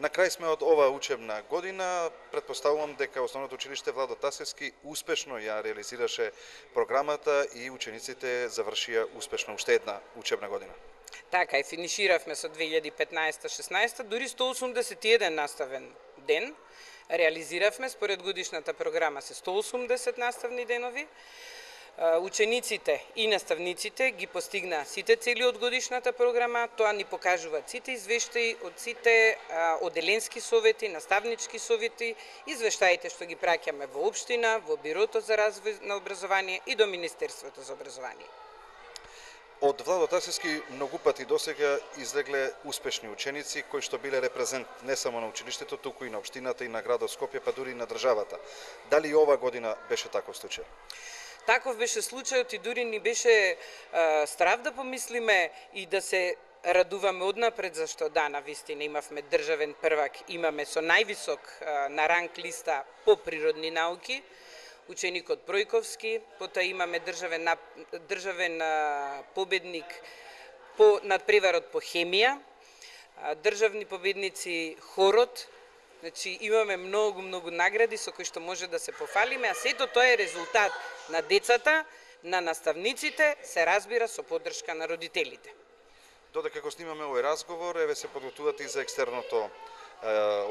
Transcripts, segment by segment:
На крај сме од оваа учебна година. Претпоставувам дека Основното училиште Владо Тасевски успешно ја реализираше програмата и учениците завршија успешно уште една учебна година. Така, и финиширавме со 2015-16, дури 181 наставен ден. Реализиравме според годишната програма се 180 наставни денови. Учениците и наставниците ги постигнаа сите цели од годишната програма, тоа ни покажуваат сите извештаи од сите оделенски совети, наставнички совети, извештаите што ги праќаме во општина, во Бирото за развој на образование и до Министерството за образование. Од Владо Тасевски многу пати досега излегле успешни ученици кои што биле репрезент не само на училиштето, туку и на општината и на градот Скопје, па дури и на државата. Дали и ова година беше таков случај? Таков беше случајот и дури ни беше страв да помислиме и да се радуваме однапред, зашто да, навистина имавме државен првак, имаме со највисок на ранг листа по природни науки, ученикот Бројковски, потоа имаме државен победник по надпреварот по хемија, државни победници хорот. Значи, имаме многу награди со кои што може да се пофалиме, а сето тоа е резултат на децата, на наставниците, се разбира со поддршка на родителите. Додека како снимаме овој разговор, еве се подготвувате и за екстерното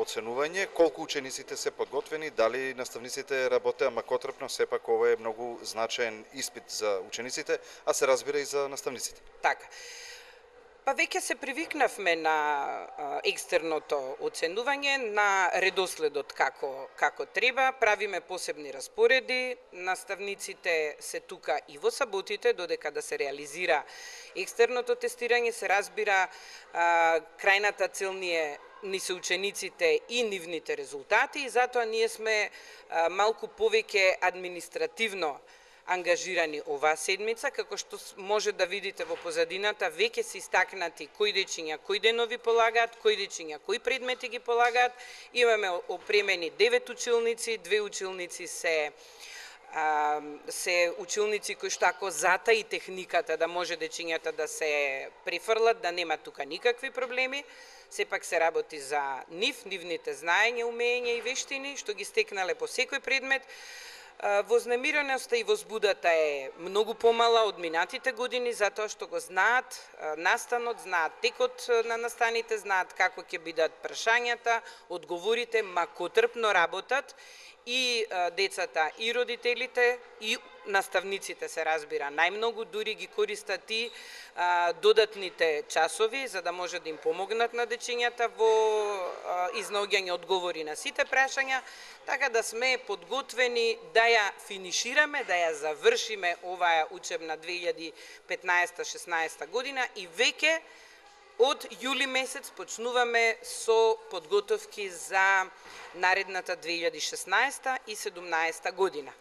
оценување. Колку учениците се подготвени, дали наставниците работеа макотрпно, сепак ова е многу значаен испит за учениците, а се разбира и за наставниците. Така. Па веќе се привикнавме на екстерното оценување, на редоследот како треба, правиме посебни распореди, наставниците се тука и во саботите, додека да се реализира екстерното тестирање, се разбира крајната цел ни се учениците и нивните резултати, и затоа ние сме малку повеќе административно ангажирани оваа седмица, како што може да видите во позадината, веќе се истакнати кои дечиња кои денови полагаат, кои дечиња кои предмети ги полагаат. Имаме опремени 9 училници, 2 училници се училници кои што ако затаи техниката да може дечињата да се префрлат, да нема тука никакви проблеми. Сепак се работи за нивните знаења, умења и вештини, што ги стекнале по секој предмет. Вознемиреноста и возбудата е многу помала од минатите години, затоа што го знаат настанот, знаат текот на настаните, знаат како ќе бидат прашањата, одговорите, макотрпно работат и децата, и родителите, и наставниците се разбира. Најмногу дури ги користат и додатните часови, за да може да им помогнат на дечињата во изнаоѓање одговори на сите прашања, така да сме подготвени да ја финишираме, да ја завршиме оваа учебна 2015-16 година и веќе од јули месец почнуваме со подготовки за наредната 2016 и 2017 година.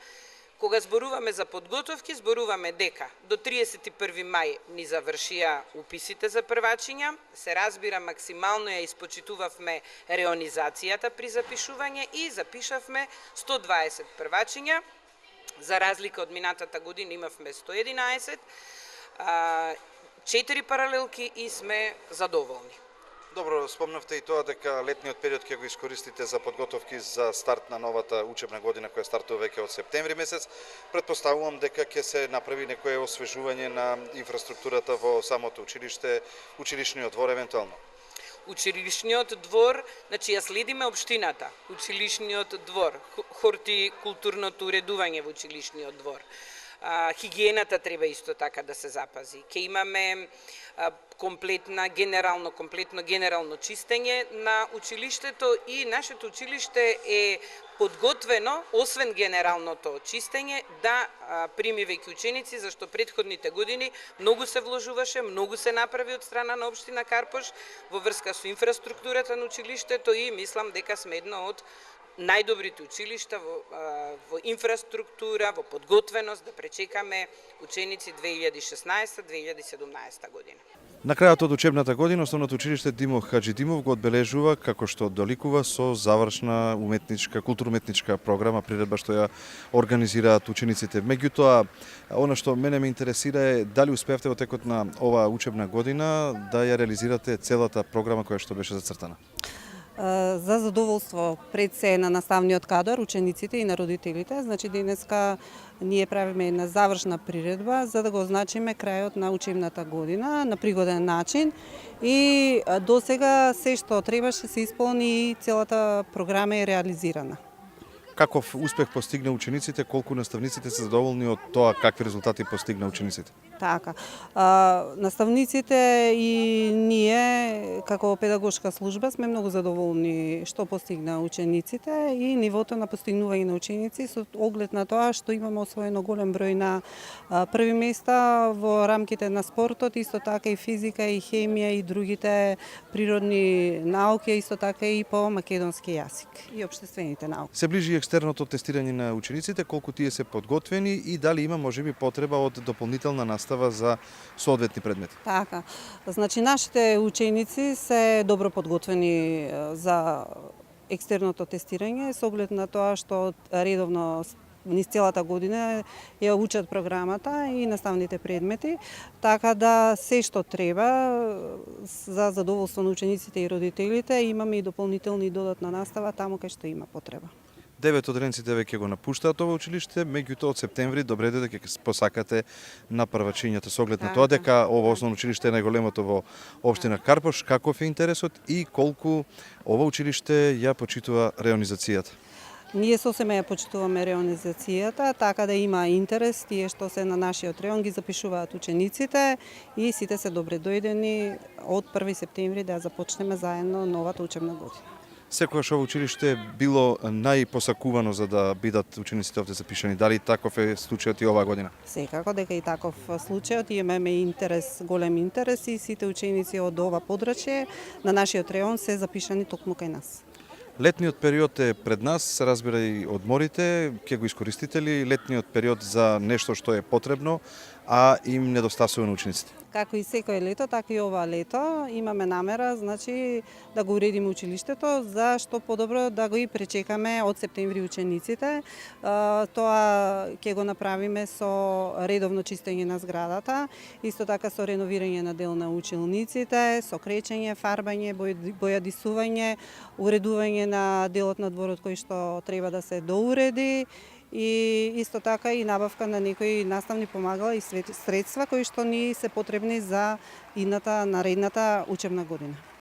Кога зборуваме за подготовки, зборуваме дека до 31 мај ни завршија уписите за првачиња, се разбира максимално ја испочитувавме реонизацијата при запишување и запишавме 120 првачиња, за разлика од минатата година имавме 111, 4 паралелки и сме задоволни. Добро, спомнавте и тоа дека летниот период ќе го искористите за подготовки за старт на новата учебна година која стартува веќе од септември месец. Претпоставувам дека ќе се направи некое освежување на инфраструктурата во самото училиште, училишниот двор евентуално. Училишниот двор, значи ја следиме општината, училишниот двор, хортикултурното уредување во училишниот двор. Хигиената треба исто така да се запази. Ке имаме комплетно генерално чистење на училиштето и нашето училиште е подготвено, освен генералното чистење, да прими веќе ученици, зашто предходните години многу се вложуваше, многу се направи од страна на општина Карпош во врска со инфраструктурата на училиштето и мислам дека сме едно од најдобрите училишта во инфраструктура, во подготвеност да пречекаме ученици 2016-2017 година. На крајот од учебната година Основното училиште Димо Хаџидимов го одбележува како што доликува со завршна културно-уметничка програма, приредба што ја организираат учениците. Меѓутоа, она што мене ме интересира е дали успеавте во текот на оваа учебна година да ја реализирате целата програма која што беше зацртана. За задоволство пред се на наставниот кадар, учениците и на родителите. Значи денеска ние правиме една завршна приредба за да го означиме крајот на учебната година на пригоден начин и досега се што требаше се исполни и целата програма е реализирана. Каков успех постигна учениците, колку наставниците се задоволни од тоа какви резултати постигна учениците? Така. Наставниците и ние како педагошка служба сме многу задоволни што постигна учениците и нивото на постигнување на ученици со оглед на тоа што имаме освоено голем број на први места во рамките на спортот, исто така и физика и хемија и другите природни науки, исто така и по македонски јазик и општествените науки. Се ближи екстерното тестирање на учениците, колку тие се подготвени и дали има можеби потреба од дополнителна настава за соодветни предмети? Така. Значи нашите ученици се добро подготвени за екстерното тестирање со оглед на тоа што редовно низ целата година ја учат програмата и наставните предмети, така да се што треба за задоволство на учениците и родителите имаме и дополнителни додатна настава таму кај што има потреба. 9 од одрениците веќе го напуштаат ова училиште, меѓутоа од септември добре дека ќе посакате на првачињата со оглед на тоа дека ова основно училиште е најголемото во општина Карпош. Каков е интересот и колку ова училиште ја почитува реонизацијата? Ние сосема ја почитуваме реонизацијата, така да има интерес, тие што се на нашиот реон ги запишуваат учениците и сите се добре дојдени од 1 септември да започнеме заедно новата учебна година. Секогаш ова училиште било најпосакувано за да бидат учениците овде запишани. Дали таков е случајот и оваа година? Секако дека и таков случајот, имаме интерес, голем интерес и сите ученици од ова подрачје на нашиот реон се запишани токму кај нас. Летниот период е пред нас, се разбира и одморите, ќе го искористите ли летниот период за нешто што е потребно, а им недостасува на учениците? Како и секој лето, така и ова лето имаме намера, значи да го уредиме училиштето за што подобро да го и пречекаме од септември учениците. Тоа ќе го направиме со редовно чистење на зградата, исто така со реновирање на дел на училниците, со кречење, фарбање, бојадисување, уредување на делот на дворот кој што треба да се доуреди и исто така и набавка на некои наставни помагала и средства кои што ни се потребни за идната наредната учебна година.